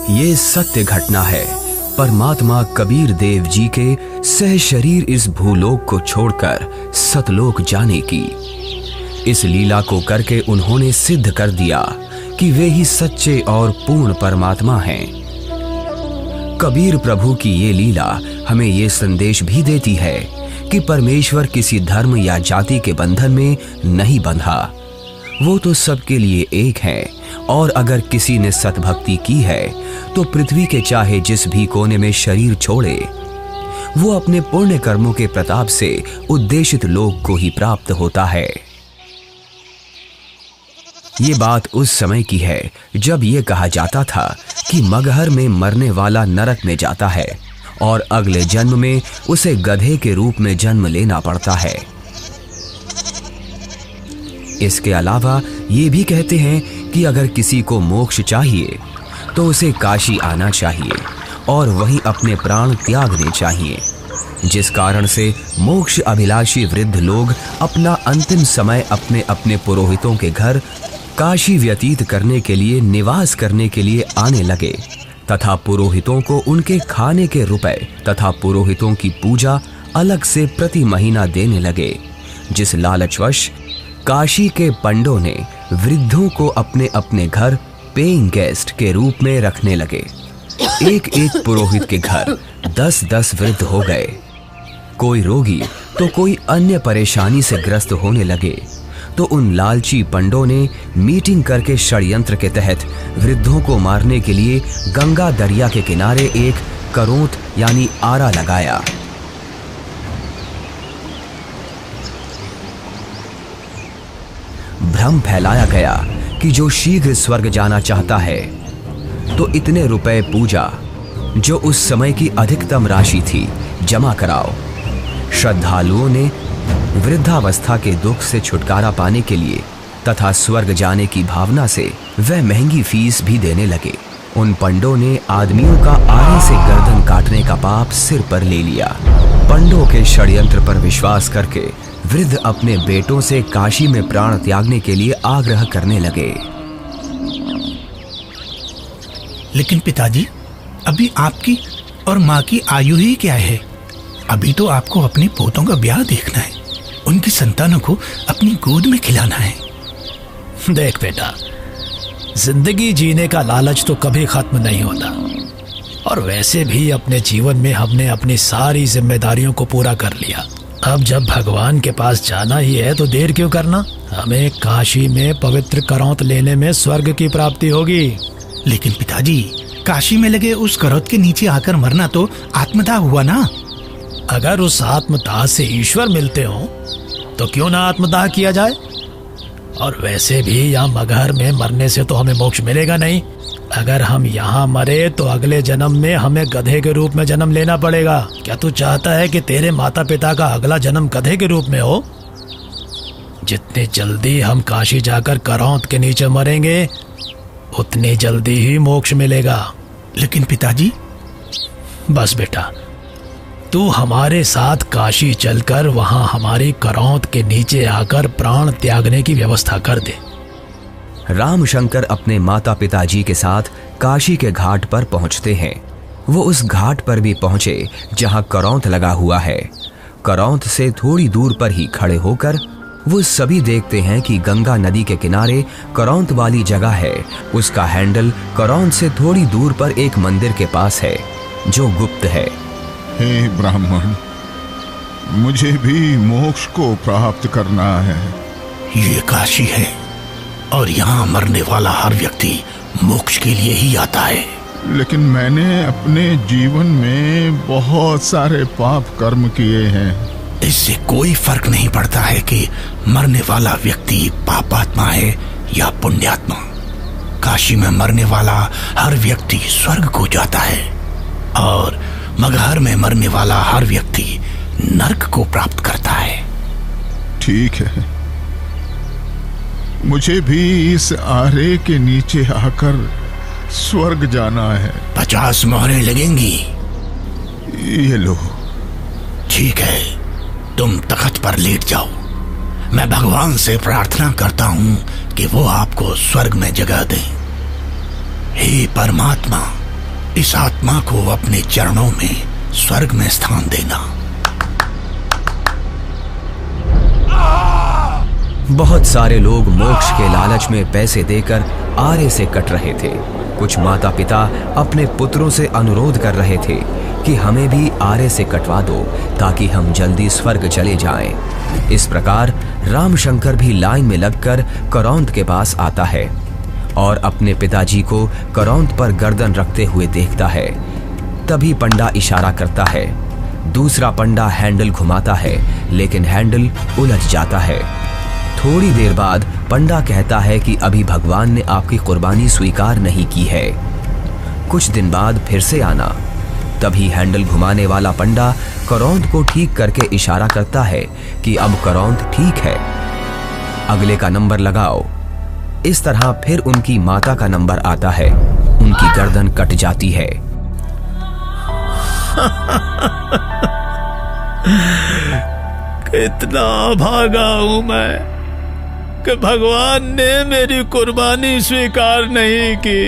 ये सत्य घटना है परमात्मा कबीर देव जी के सह शरीर इस भूलोक को छोड़कर सतलोक जाने की। इस लीला को करके उन्होंने सिद्ध कर दिया कि वे ही सच्चे और पूर्ण परमात्मा हैं। कबीर प्रभु की ये लीला हमें ये संदेश भी देती है कि परमेश्वर किसी धर्म या जाति के बंधन में नहीं बंधा, वो तो सबके लिए एक है। और अगर किसी ने सतभक्ति की है तो पृथ्वी के चाहे जिस भी कोने में शरीर छोड़े, वो अपने पुण्य कर्मों के प्रताप से उद्देशित लोक को ही प्राप्त होता है। ये बात उस समय की है जब ये कहा जाता था कि मगहर में मरने वाला नरक में जाता है और अगले जन्म में उसे गधे के रूप में जन्म लेना पड़ता है। इसके अलावा ये भी कहते हैं कि अगर किसी को मोक्ष चाहिए तो उसे काशी आना चाहिए और वहीं अपने प्राण त्यागने चाहिए, जिस कारण से मोक्ष अभिलाषी वृद्ध लोग अपना अंतिम समय अपने अपने पुरोहितों के घर काशी व्यतीत करने के लिए, निवास करने के लिए आने लगे तथा पुरोहितों को उनके खाने के रुपए तथा पुरोहितों की पूजा अलग से प्रति महीना देने लगे, जिस लालचवश काशी के पंडों ने वृद्धों को अपने अपने घर पेइंग गेस्ट के रूप में रखने लगे। एक एक पुरोहित के घर 10-10 वृद्ध हो गए। कोई रोगी तो कोई अन्य परेशानी से ग्रस्त होने लगे तो उन लालची पंडों ने मीटिंग करके षड्यंत्र के तहत वृद्धों को मारने के लिए गंगा दरिया के किनारे एक करोंत यानी आरा लगाया। भ्रम फैलाया गया कि जो शीघ्र स्वर्ग जाना चाहता है तो इतने रुपए पूजा, जो उस समय की अधिकतम राशि थी, जमा कराओ। श्रद्धालुओं ने वृद्धावस्था के दुख से छुटकारा पाने के लिए तथा स्वर्ग जाने की भावना से वह महंगी फीस भी देने लगे। उन पंडों ने आदमियों का आरे से गर्दन काटने का पाप सिर पर ले लिया। पंडों के षड्यंत्र पर विश्वास करके वृद्ध अपने बेटों से काशी में प्राण त्यागने के लिए आग्रह करने लगे। लेकिन पिताजी, अभी आपकी और माँ की आयु ही क्या है? अभी तो आपको अपने पोतों का ब्याह देखना है, उनकी संतानों को अपनी गोद में खिलाना है। देख बेटा, जिंदगी जीने का लालच तो कभी खत्म नहीं होता, और वैसे भी अपने जीवन में हमने अपनी सारी जिम्मेदारियों को पूरा कर लिया। अब जब भगवान के पास जाना ही है तो देर क्यों करना? हमें काशी में पवित्र करौंत लेने में स्वर्ग की प्राप्ति होगी। लेकिन पिताजी, काशी में लगे उस करौत के नीचे आकर मरना तो आत्मदाह हुआ ना? अगर उस आत्मदाह से ईश्वर मिलते हो तो क्यों ना आत्मदाह किया जाए? और वैसे भी यहाँ मगहर में मरने से तो हमें मोक्ष मिलेगा नहीं। अगर हम यहाँ मरे तो अगले जन्म में हमें गधे के रूप में जन्म लेना पड़ेगा। क्या तू चाहता है कि तेरे माता पिता का अगला जन्म गधे के रूप में हो? जितनी जल्दी हम काशी जाकर करौंत के नीचे मरेंगे उतनी जल्दी ही मोक्ष मिलेगा। लेकिन पिताजी। बस बेटा, तू हमारे साथ काशी चलकर वहां हमारी करौंत के नीचे आकर प्राण त्यागने की व्यवस्था कर दे। रामशंकर अपने माता पिताजी के साथ काशी के घाट पर पहुंचते हैं। वो उस घाट पर भी पहुंचे जहां करौंत लगा हुआ है। करौंत से थोड़ी दूर पर ही खड़े होकर वो सभी देखते हैं कि गंगा नदी के किनारे करौंत वाली जगह है। उसका हैंडल करौंत से थोड़ी दूर पर एक मंदिर के पास है जो गुप्त है। हे ब्राह्मण, मुझे भी मोक्ष को प्राप्त करना है। ये काशी है और यहाँ मरने वाला हर व्यक्ति मोक्ष के लिए ही आता है। लेकिन मैंने अपने जीवन में बहुत सारे पाप कर्म किए हैं। इससे कोई फर्क नहीं पड़ता है कि मरने वाला व्यक्ति पापात्मा है या पुण्यात्मा। काशी में मरने वाला हर व्यक्ति स्वर्ग को जाता है और मगहर में मरने वाला हर व्यक्ति नरक को प्राप्त करता है। ठीक है, मुझे भी इस आरे के नीचे आकर स्वर्ग जाना है। 50 मोहरें लगेंगी। ये लो। ठीक है, तुम तख्त पर लेट जाओ। मैं भगवान से प्रार्थना करता हूँ कि वो आपको स्वर्ग में जगह दे। हे परमात्मा, इस आत्मा को अपने चरणों में स्वर्ग में स्थान देना। बहुत सारे लोग मोक्ष के लालच में पैसे देकर आरे से कट रहे थे। कुछ माता पिता अपने पुत्रों से अनुरोध कर रहे थे कि हमें भी आरे से कटवा दो ताकि हम जल्दी स्वर्ग चले जाएं। इस प्रकार रामशंकर भी लाइन में लगकर करौंद के पास आता है और अपने पिताजी को करौंद पर गर्दन रखते हुए देखता है। तभी पंडा इशारा करता है। दूसरा पंडा हैंडल घुमाता है, लेकिन हैंडल उलझ जाता है। थोड़ी देर बाद पंडा कहता है कि अभी भगवान ने आपकी कुर्बानी स्वीकार नहीं की है, कुछ दिन बाद फिर से आना। तभी हैंडल घुमाने वाला पंडा करौंद को ठीक करके इशारा करता है कि अब करौंद ठीक है, अगले का नंबर लगाओ। इस तरह फिर उनकी माता का नंबर आता है। उनकी गर्दन कट जाती है। कितना भागा हूं मैं कि भगवान ने मेरी कुर्बानी स्वीकार नहीं की।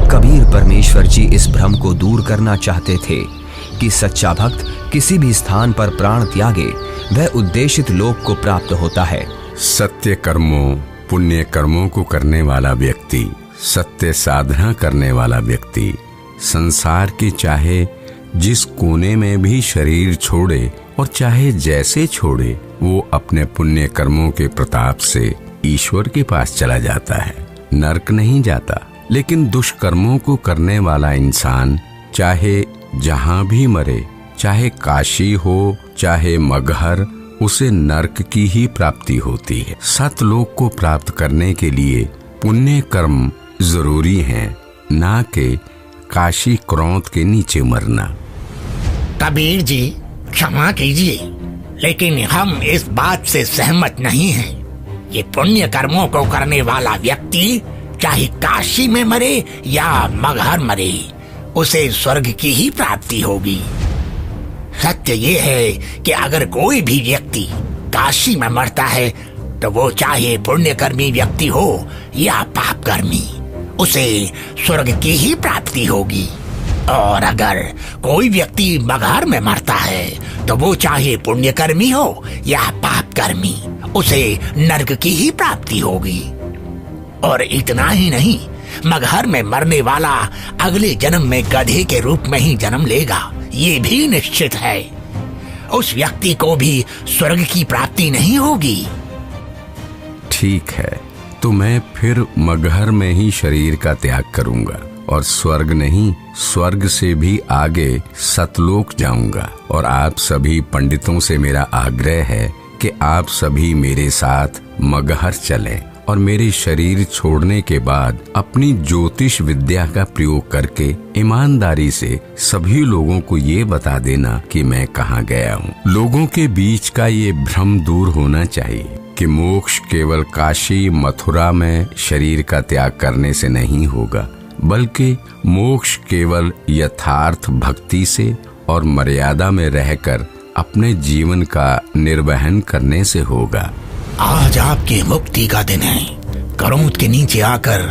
कबीर परमेश्वर जी इस भ्रम को दूर करना चाहते थे कि सच्चा भक्त किसी भी स्थान पर प्राण त्यागे वह उद्देशित लोक को प्राप्त होता है। सत्य कर्मों, पुण्य कर्मों को करने वाला व्यक्ति, सत्य साधना करने वाला व्यक्ति संसार के चाहे जिस कोने में भी शरीर छोड़े और चाहे जैसे छोड़े, वो अपने पुण्य कर्मों के प्रताप से ईश्वर के पास चला जाता है, नरक नहीं जाता। लेकिन दुष्कर्मों को करने वाला इंसान चाहे जहां भी मरे, चाहे काशी हो चाहे मगहर, उसे नरक की ही प्राप्ति होती है। सतलोक को प्राप्त करने के लिए पुण्य कर्म जरूरी हैं, ना कि काशी क्रोध के नीचे मरना। कबीर जी क्षमा कीजिए, लेकिन हम इस बात से सहमत नहीं हैं। ये पुण्य कर्मों को करने वाला व्यक्ति चाहे काशी में मरे या मगहर मरे, उसे स्वर्ग की ही प्राप्ति होगी। सत्य ये है कि अगर कोई भी व्यक्ति काशी में मरता है तो वो चाहे पुण्यकर्मी व्यक्ति हो या पापकर्मी, उसे स्वर्ग की ही प्राप्ति होगी। और अगर कोई व्यक्ति मगहर में मरता है तो वो चाहे पुण्यकर्मी हो या पापकर्मी, उसे नरक की ही प्राप्ति होगी। और इतना ही नहीं, मगहर में मरने वाला अगले जन्म में गधे के रूप में ही जन्म लेगा, ये भी निश्चित है। उस व्यक्ति को भी स्वर्ग की प्राप्ति नहीं होगी। ठीक है, तो मैं फिर मगहर में ही शरीर का त्याग करूंगा और स्वर्ग नहीं, स्वर्ग से भी आगे सतलोक जाऊंगा। और आप सभी पंडितों से मेरा आग्रह है कि आप सभी मेरे साथ मगहर चलें और मेरे शरीर छोड़ने के बाद अपनी ज्योतिष विद्या का प्रयोग करके ईमानदारी से सभी लोगों को ये बता देना कि मैं कहाँ गया हूँ। लोगों के बीच का ये भ्रम दूर होना चाहिए कि मोक्ष केवल काशी मथुरा में शरीर का त्याग करने से नहीं होगा, बल्कि मोक्ष केवल यथार्थ भक्ति से और मर्यादा में रहकर अपने जीवन का निर्वहन करने से होगा। आज आपके मुक्ति का दिन है। करौंद के नीचे आकर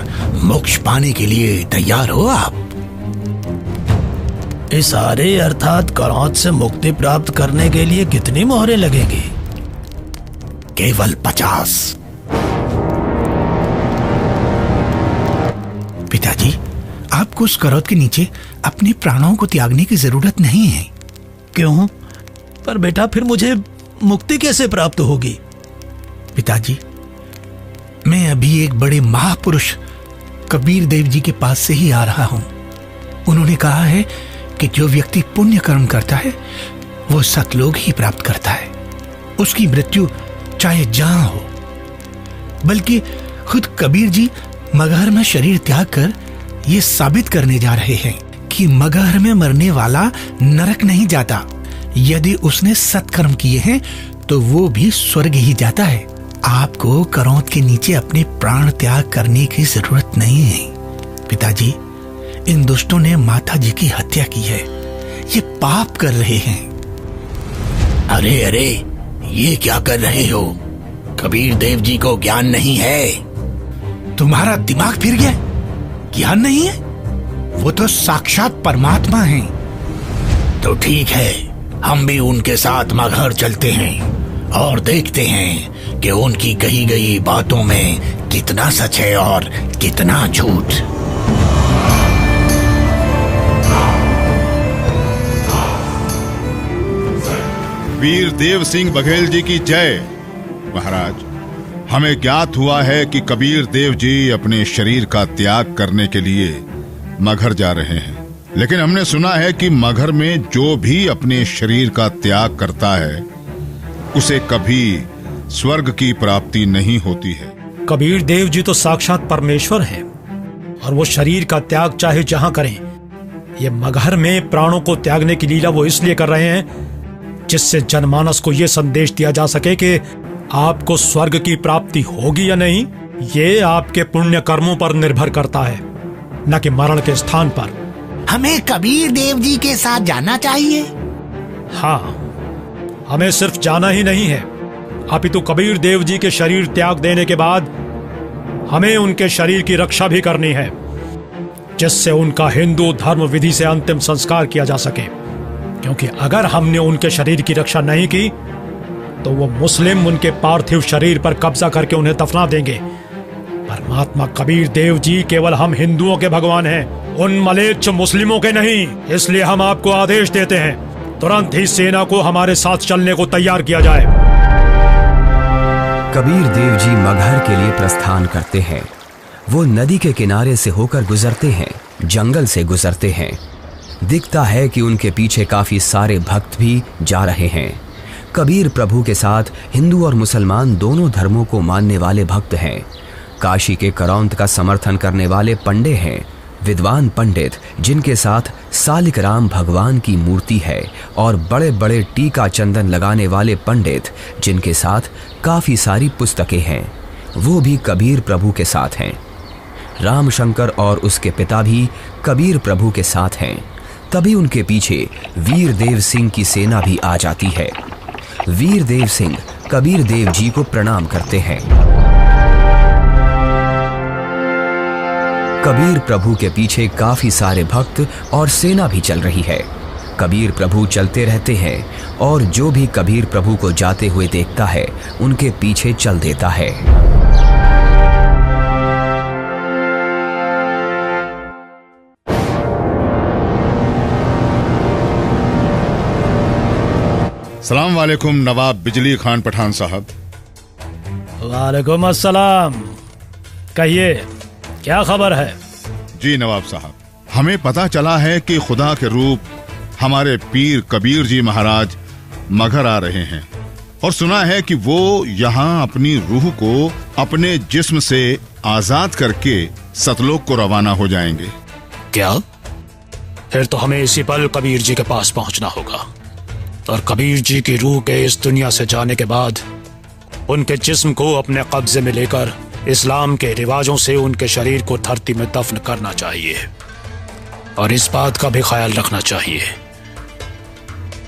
मोक्ष पाने के लिए तैयार हो आप? इस आरे अर्थात करौंद से मुक्ति प्राप्त करने के लिए कितनी मोहरें लगेंगी? केवल 50। पिताजी, आपको उस करौंद के नीचे अपने प्राणों को त्यागने की जरूरत नहीं है। क्यों? पर बेटा फिर मुझे मुक्ति कैसे प्राप्त होगी? पिताजी, मैं अभी एक बड़े महापुरुष कबीर देव जी के पास से ही आ रहा हूं। उन्होंने कहा है कि जो व्यक्ति पुण्य कर्म करता है वो सतलोक ही प्राप्त करता है। उसकी मृत्यु चाहे जहां हो। बल्कि खुद कबीर जी मगहर में शरीर त्याग कर ये साबित करने जा रहे हैं कि मगहर में मरने वाला नरक नहीं जाता। यदि उसने सत्कर्म किए हैं तो वो भी स्वर्ग ही जाता है। आपको करौंद के नीचे अपने प्राण त्याग करने की जरूरत नहीं है। पिताजी, इन दुष्टों ने माता जी की हत्या की है। ये पाप कर रहे हैं। अरे अरे, ये क्या कर रहे हो? कबीर देव जी को ज्ञान नहीं है? तुम्हारा दिमाग फिर गया? ज्ञान नहीं है? वो तो साक्षात परमात्मा हैं। तो ठीक है, हम भी उनके साथ मगहर चलते हैं और देखते हैं कि उनकी कही गई बातों में कितना सच है और कितना झूठ। वीर देव सिंह बघेल जी की जय। महाराज, हमें ज्ञात हुआ है कि कबीर देव जी अपने शरीर का त्याग करने के लिए मगहर जा रहे हैं, लेकिन हमने सुना है कि मगहर में जो भी अपने शरीर का त्याग करता है उसे कभी स्वर्ग की प्राप्ति नहीं होती है। कबीर देव जी तो साक्षात परमेश्वर हैं और वो शरीर का त्याग चाहे जहां करें। ये मगहर में प्राणों को त्यागने की लीला वो इसलिए कर रहे हैं जिससे जनमानस को ये संदेश दिया जा सके कि आपको स्वर्ग की प्राप्ति होगी या नहीं, ये आपके पुण्य कर्मों पर निर्भर करता है, न कि मरण के स्थान पर। हमें कबीर देव जी के साथ जाना चाहिए। हाँ, हमें सिर्फ जाना ही नहीं है, अपितु कबीर देव जी के शरीर त्याग देने के बाद हमें उनके शरीर की रक्षा भी करनी है, जिससे उनका हिंदू धर्म विधि से अंतिम संस्कार किया जा सके। क्योंकि अगर हमने उनके शरीर की रक्षा नहीं की तो वो मुस्लिम उनके पार्थिव शरीर पर कब्जा करके उन्हें दफना देंगे। परमात्मा कबीर देव जी केवल हम हिंदुओं के भगवान हैं, उन मलेच्छ मुस्लिमों के नहीं। इसलिए हम आपको आदेश देते हैं, तुरंत ही सेना को हमारे साथ चलने को तैयार किया जाए। कबीर देव जी मगहर के लिए प्रस्थान करते हैं। वो नदी के किनारे से होकर गुजरते हैं, जंगल से गुजरते हैं। दिखता है कि उनके पीछे काफी सारे भक्त भी जा रहे हैं। कबीर प्रभु के साथ हिंदू और मुसलमान दोनों धर्मों को मानने वाले भक्त हैं। काशी के करौंत का समर्थन करने वाले पंडे हैं, विद्वान पंडित जिनके साथ सालिक राम भगवान की मूर्ति है, और बड़े बड़े टीका चंदन लगाने वाले पंडित जिनके साथ काफी सारी पुस्तकें हैं, वो भी कबीर प्रभु के साथ हैं। रामशंकर और उसके पिता भी कबीर प्रभु के साथ हैं। तभी उनके पीछे वीर देव सिंह की सेना भी आ जाती है। वीर देव सिंह कबीर देव जी को प्रणाम करते हैं। कबीर प्रभु के पीछे काफी सारे भक्त और सेना भी चल रही है। कबीर प्रभु चलते रहते हैं और जो भी कबीर प्रभु को जाते हुए देखता है उनके पीछे चल देता है। सलाम वालेकुम नवाब बिजली खान पठान साहब। वालेकुम अस्सलाम। कहिए, क्या खबर है? जी नवाब साहब, हमें पता चला है कि खुदा के रूप हमारे पीर कबीर जी महाराज मगहर आ रहे हैं, और सुना है कि वो यहाँ अपनी रूह को अपने जिस्म से आजाद करके सतलोक को रवाना हो जाएंगे। क्या? फिर तो हमें इसी पल कबीर जी के पास पहुंचना होगा, और कबीर जी की रूह के इस दुनिया से जाने के बाद उनके जिस्म को अपने कब्जे में लेकर इस्लाम के रिवाजों से उनके शरीर को धरती में दफन करना चाहिए। और इस बात का भी ख्याल रखना चाहिए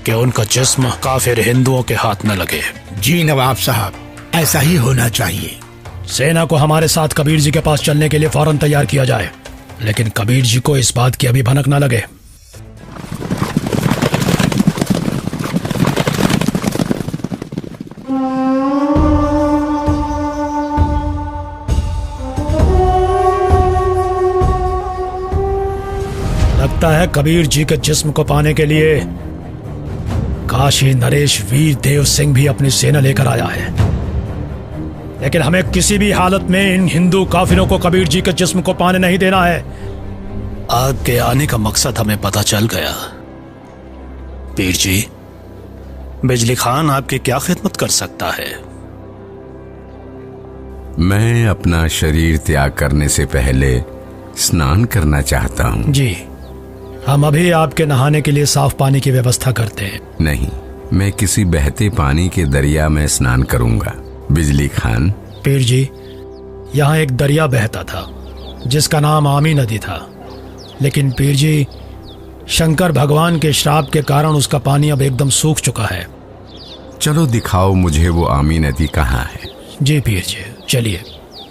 कि उनका जिस्म काफिर हिंदुओं के हाथ न लगे। जी नवाब साहब, ऐसा ही होना चाहिए। सेना को हमारे साथ कबीर जी के पास चलने के लिए फौरन तैयार किया जाए, लेकिन कबीर जी को इस बात की अभी भनक न लगे। लगता है कबीर जी के जिस्म को पाने के लिए काशी नरेश वीर देव सिंह भी अपनी सेना लेकर आया है, लेकिन हमें किसी भी हालत में इन हिंदू काफिरों को कबीर जी के जिस्म को पाने नहीं देना है। आग के आने का मकसद हमें पता चल गया। पीर जी, बिजली खान आपकी क्या खिदमत कर सकता है? मैं अपना शरीर त्याग करने से पहले स्नान करना चाहता हूँ। जी, हम अभी आपके नहाने के लिए साफ पानी की व्यवस्था करते हैं। नहीं, मैं किसी बहते पानी के दरिया में स्नान करूंगा। बिजली खान। पीर जी, यहाँ एक दरिया बहता था जिसका नाम आमी नदी था, लेकिन पीर जी, शंकर भगवान के श्राप के कारण उसका पानी अब एकदम सूख चुका है। चलो दिखाओ मुझे वो आमी नदी कहाँ है। जी पीर जी, चलिए।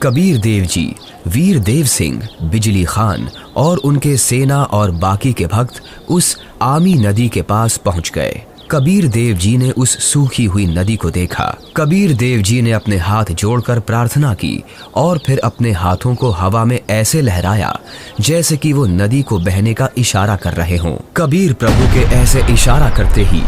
कबीर देव जी, वीर देव सिंह, बिजली खान और उनके सेना और बाकी के भक्त उस आमी नदी के पास पहुंच गए। कबीर देव जी ने उस सूखी हुई नदी को देखा। कबीर देव जी ने अपने हाथ जोड़कर प्रार्थना की और फिर अपने हाथों को हवा में ऐसे लहराया जैसे कि वो नदी को बहने का इशारा कर रहे हों। कबीर प्रभु के ऐसे इशारा करते ही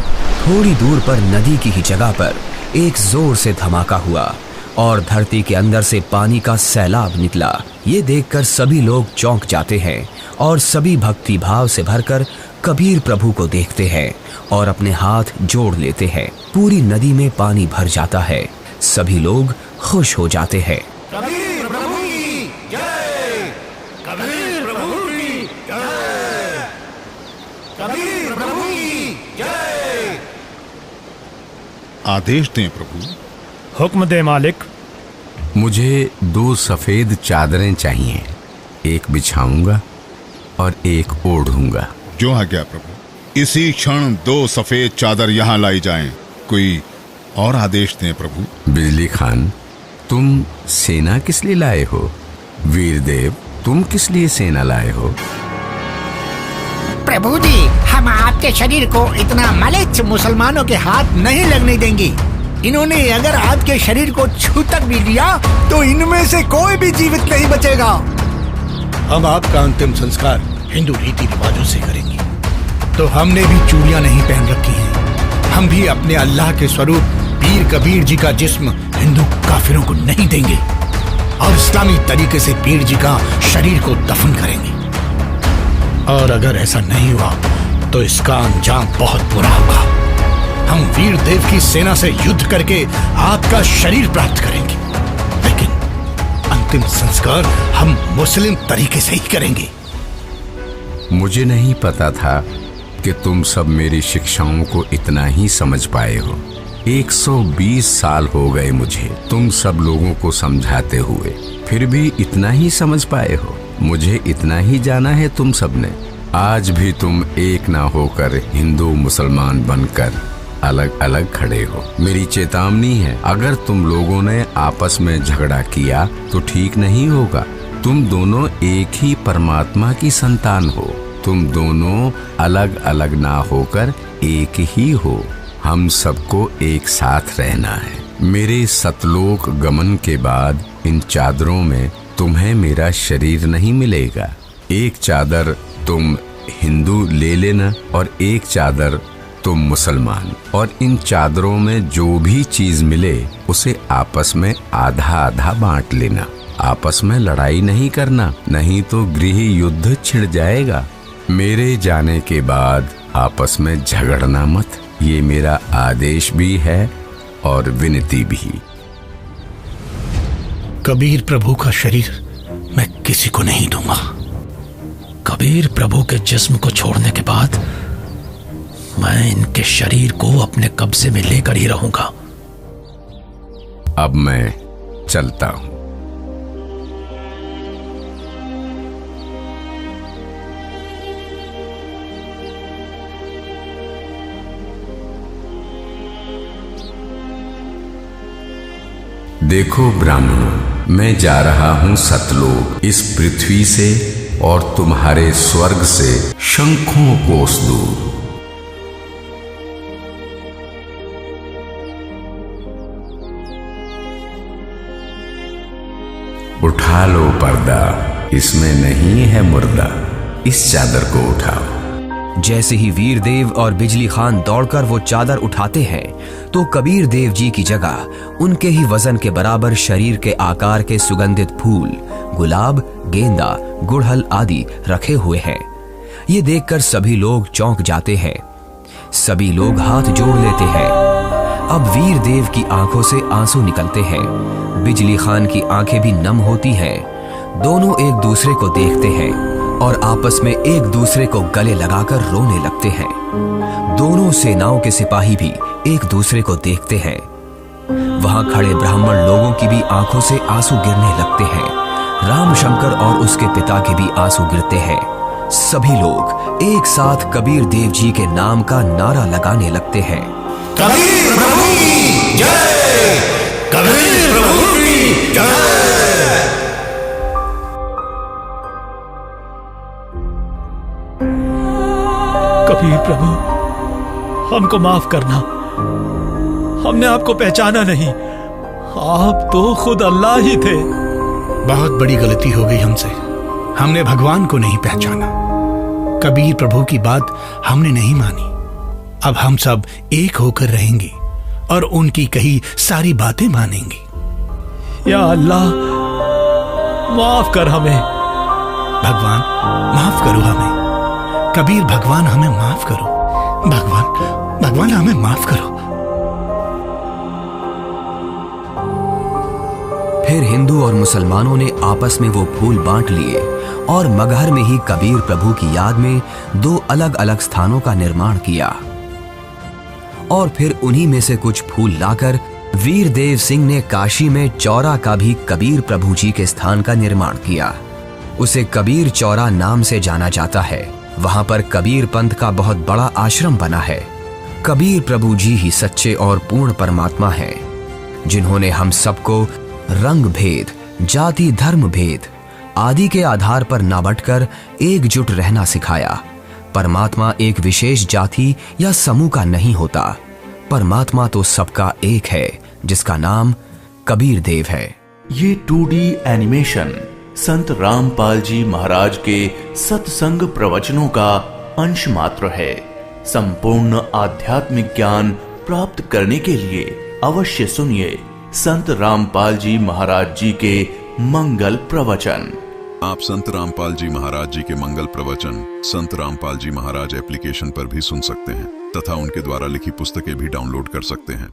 थोड़ी दूर पर नदी की ही जगह पर एक जोर से धमाका हुआ और धरती के अंदर से पानी का सैलाब निकला। ये देखकर सभी लोग चौंक जाते हैं और सभी भक्ति भाव से भरकर कबीर प्रभु को देखते हैं और अपने हाथ जोड़ लेते हैं। पूरी नदी में पानी भर जाता है। सभी लोग खुश हो जाते हैं। कबीर प्रभु की जय, कबीर प्रभु की जय, कबीर प्रभु की जय। आदेश दें प्रभु। हुक्म दे मालिक। मुझे 2 सफेद चादरें चाहिए, एक बिछाऊंगा और एक ओढ़ूंगा। जो आज्ञा प्रभु। इसी क्षण 2 सफेद चादर यहाँ लाई जाएं। कोई और आदेश दें प्रभु। बिजली खान, तुम सेना किस लिए लाए हो? वीर देव, तुम किस लिए सेना लाए हो? प्रभु जी, हम आपके शरीर को इतना मलिच्छ मुसलमानों के हाथ नहीं लगने देंगे। इन्होंने अगर आपके शरीर को छू तक भी लिया तो इनमें से कोई भी जीवित नहीं बचेगा। हम आपका अंतिम संस्कार हिंदू रीति रिवाजों से करेंगे। तो हमने भी चूड़ियां नहीं पहन रखी हैं। हम भी अपने अल्लाह के स्वरूप पीर कबीर जी का जिस्म हिंदू काफिरों को नहीं देंगे और इस्लामी तरीके से पीर जी का शरीर को दफन करेंगे। और अगर ऐसा नहीं हुआ तो इसका अंजाम बहुत बुरा होगा। हम वीर देव की सेना से युद्ध करके आपका शरीर प्राप्त करेंगे, लेकिन अंतिम संस्कार हम मुस्लिम तरीके से ही करेंगे। मुझे नहीं पता था कि तुम सब मेरी शिक्षाओं को इतना ही समझ पाए हो। 120 साल हो गए मुझे तुम सब लोगों को समझाते हुए, फिर भी इतना ही समझ पाए हो। मुझे इतना ही जाना है तुम सब ने। आज भी तुम एक ना होकर हिंदू मुसलमान बनकर अलग अलग खड़े हो। मेरी चेतावनी है, अगर तुम लोगों ने आपस में झगड़ा किया तो ठीक नहीं होगा। तुम दोनों एक ही परमात्मा की संतान हो। तुम दोनों अलग अलग ना होकर एक ही हो। हम सबको एक साथ रहना है। मेरे सतलोक गमन के बाद इन चादरों में तुम्हें मेरा शरीर नहीं मिलेगा। एक चादर तुम हिंदू ले लेना और एक चादर तुम मुसलमान, और इन चादरों में जो भी चीज मिले उसे आपस में आधा आधा बांट लेना। आपस में लड़ाई नहीं करना, नहीं तो गृह युद्ध छिड़ जाएगा। मेरे जाने के बाद आपस में झगड़ना मत, ये मेरा आदेश भी है और विनती भी। कबीर प्रभु का शरीर मैं किसी को नहीं दूंगा। कबीर प्रभु के जिस्म को छोड़ने के बाद मैं इनके शरीर को अपने कब्जे में लेकर ही रहूंगा। अब मैं चलता हूं। देखो ब्राह्मणों, मैं जा रहा हूं सतलोक, इस पृथ्वी से और तुम्हारे स्वर्ग से शंखों कोस दूर। उठा लो पर्दा, इसमें नहीं है मुर्दा, इस चादर को उठाओ। जैसे ही वीर देव और बिजली खान दौड़कर वो चादर उठाते हैं तो कबीर देव जी की जगह उनके ही वजन के बराबर शरीर के आकार के सुगंधित फूल, गुलाब, गेंदा, गुड़हल आदि रखे हुए हैं। ये देखकर सभी लोग चौंक जाते हैं। सभी लोग हाथ जोड़ लेते हैं। अब वीर देव की आंखों से आंसू निकलते हैं। बिजली खान की आंखें भी नम होती हैं। दोनों एक दूसरे को देखते हैं और आपस में एक दूसरे को गले लगाकर रोने लगते हैं। दोनों सेनाओं के सिपाही भी एक दूसरे को देखते हैं। वहां खड़े ब्राह्मण लोगों की भी आंखों से आंसू गिरने लगते हैं। रामशंकर और उसके पिता के भी आंसू गिरते हैं। सभी लोग एक साथ कबीर देव जी के नाम का नारा लगाने लगते हैं। कबीर प्रभु की जय, कबीर प्रभु की जय। कबीर प्रभु, हमको माफ करना, हमने आपको पहचाना नहीं। आप तो खुद अल्लाह ही थे। बहुत बड़ी गलती हो गई हमसे, हमने भगवान को नहीं पहचाना। कबीर प्रभु की बात हमने नहीं मानी। अब हम सब एक होकर रहेंगे और उनकी कही सारी बातें मानेंगे। या अल्लाह, माफ कर हमें। भगवान माफ करो हमें। कबीर भगवान हमें माफ करो। भगवान हमें माफ करो। फिर हिंदू और मुसलमानों ने आपस में वो फूल बांट लिए और मगहर में ही कबीर प्रभु की याद में 2 अलग अलग स्थानों का निर्माण किया। और फिर उन्हीं में से कुछ फूल लाकर वीर देव सिंह ने काशी में चौरा का भी कबीर प्रभु जी के स्थान का निर्माण किया। उसे कबीर चौरा नाम से जाना जाता है। वहां पर कबीर पंथ का बहुत बड़ा आश्रम बना है। कबीर प्रभु जी ही सच्चे और पूर्ण परमात्मा हैं, जिन्होंने हम सबको रंग भेद, जाति धर्म भेद आदि के आधार पर ना बंटकर एकजुट रहना सिखाया। परमात्मा एक विशेष जाति या समूह का नहीं होता। परमात्मा तो सबका एक है, जिसका नाम कबीर देव है। ये 2D एनिमेशन संत रामपाल जी महाराज के सत्संग प्रवचनों का अंश मात्र है। संपूर्ण आध्यात्मिक ज्ञान प्राप्त करने के लिए अवश्य सुनिए संत रामपाल जी महाराज जी के मंगल प्रवचन। आप संत रामपाल जी महाराज जी के मंगल प्रवचन संत रामपाल जी महाराज एप्लीकेशन पर भी सुन सकते हैं तथा उनके द्वारा लिखी पुस्तकें भी डाउनलोड कर सकते हैं।